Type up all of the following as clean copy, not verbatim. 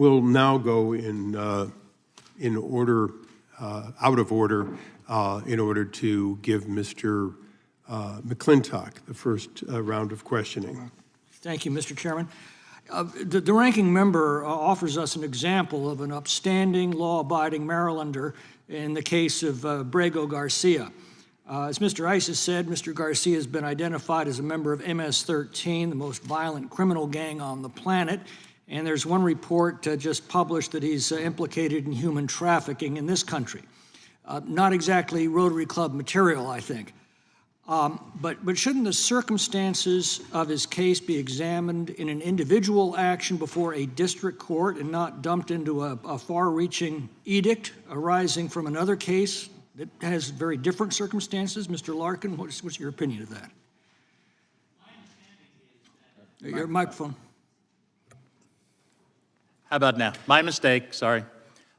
We'll now go in order, out of order, in order to give Mr. McClintock the first round of questioning. Thank you, Mr. Chairman. The ranking member offers us an example of an upstanding, law-abiding Marylander in the case of Brego Garcia. As Mr. Ice has said, Mr. Garcia has been identified as a member of MS-13, the most violent criminal gang on the planet. And there's one report just published that he's implicated in human trafficking in this country. Not exactly Rotary Club material, I think. But shouldn't the circumstances of his case be examined in an individual action before a district court and not dumped into a far-reaching edict arising from another case that has very different circumstances? Mr. Larkin, what's your opinion of that? Your microphone. How about now? My mistake, sorry.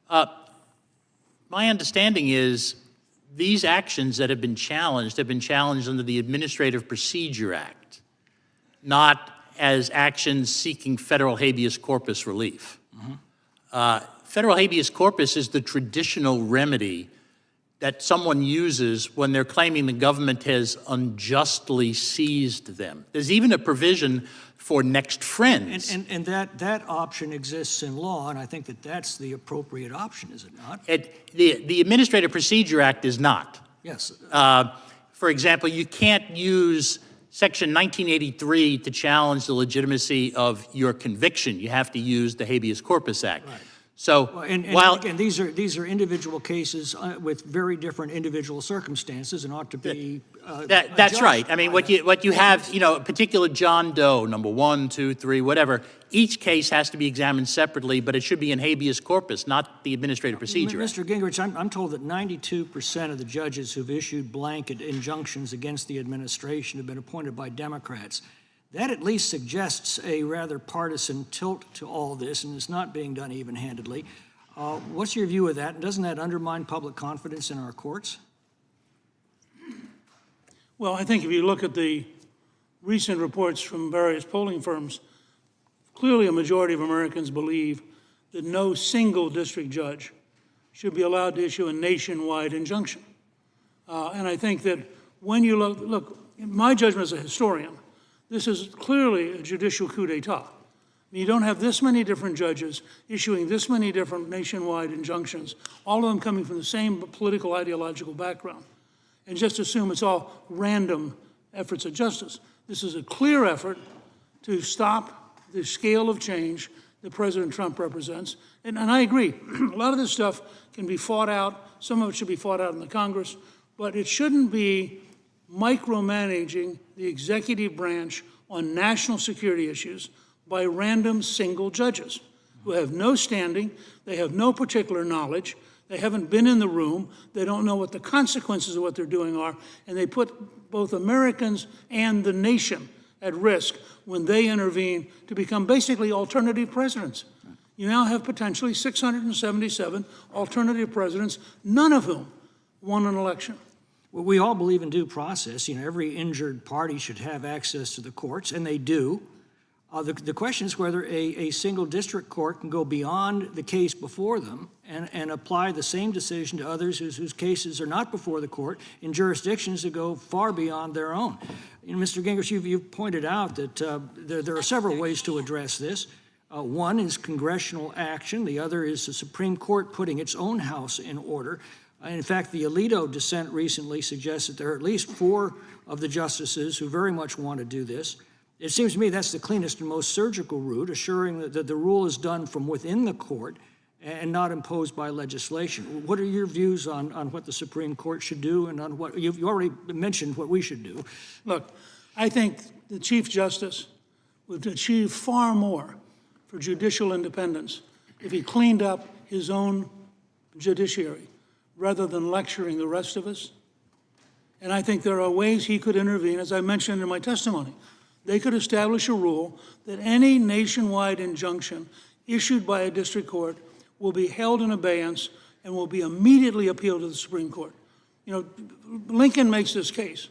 My understanding is these actions that have been challenged under the Administrative Procedure Act, not as actions seeking federal habeas corpus relief. Mm-hmm. Federal habeas corpus is the traditional remedy that someone uses when they're claiming the government has unjustly seized them. There's even a provision for next friends. And that option exists in law, and I think that that's the appropriate option, is it not? The Administrative Procedure Act is not. Yes. For example, you can't use Section 1983 to challenge the legitimacy of your conviction. You have to use the Habeas Corpus Act. Right. So, well, and again, these are individual cases with very different individual circumstances, and ought to be. That's right. I mean, what you have, you know, a particular John Doe, number 1, 2, 3, whatever. Each case has to be examined separately, but it should be in habeas corpus, not the Administrative Procedure Act. Mr. Gingrich, I'm told that 92% of the judges who've issued blanket injunctions against the administration have been appointed by Democrats. That at least suggests a rather partisan tilt to all this, and it's not being done even-handedly. What's your view of that? And doesn't that undermine public confidence in our courts? Well, I think if you look at the recent reports from various polling firms, clearly a majority of Americans believe that no single district judge should be allowed to issue a nationwide injunction. And I think that when you look, in my judgment as a historian, this is clearly a judicial coup d'etat. You don't have this many different judges issuing this many different nationwide injunctions, all of them coming from the same political ideological background, and just assume it's all random efforts of justice. This is a clear effort to stop the scale of change that President Trump represents. And I agree, a lot of this stuff can be fought out, some of it should be fought out in the Congress, but it shouldn't be micromanaging the executive branch on national security issues by random single judges who have no standing, they have no particular knowledge, they haven't been in the room, they don't know what the consequences of what they're doing are, and they put both Americans and the nation at risk when they intervene to become basically alternative presidents. You now have potentially 677 alternative presidents, none of whom won an election. Well, we all believe in due process. You know, every injured party should have access to the courts, and they do. The question is whether a single district court can go beyond the case before them and apply the same decision to others whose cases are not before the court in jurisdictions that go far beyond their own. You know, Mr. Gingrich, you've pointed out that there are several ways to address this. One is congressional action. The other is the Supreme Court putting its own house in order. In fact, the Alito dissent recently suggests that there are at least 4 of the justices who very much want to do this. It seems to me that's the cleanest and most surgical route, assuring that the rule is done from within the court and not imposed by legislation. What are your views on what the Supreme Court should do and on what you already mentioned what we should do? Look, I think the Chief Justice would achieve far more for judicial independence if he cleaned up his own judiciary rather than lecturing the rest of us. And I think there are ways he could intervene, as I mentioned in my testimony. They could establish a rule that any nationwide injunction issued by a district court will be held in abeyance and will be immediately appealed to the Supreme Court. You know, Lincoln makes this case.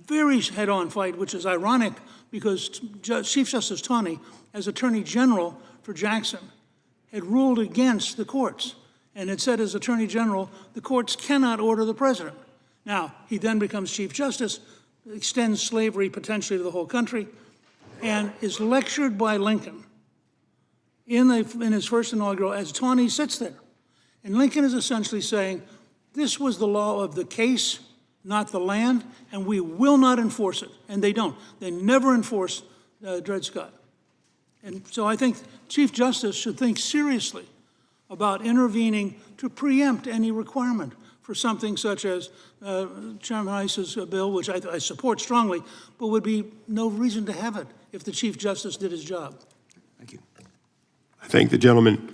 Very head-on fight, which is ironic because Chief Justice Taney, as Attorney General for Jackson, had ruled against the courts and had said as Attorney General, the courts cannot order the president. Now, he then becomes Chief Justice, extends slavery potentially to the whole country, and is lectured by Lincoln in his first inaugural as Tawney sits there. And Lincoln is essentially saying, this was the law of the case, not the land, and we will not enforce it. And they don't. They never enforce Dred Scott. And so I think Chief Justice should think seriously about intervening to preempt any requirement for something such as Chairman Ice's bill, which I support strongly, but would be no reason to have it if the Chief Justice did his job. Thank you. I thank the gentleman.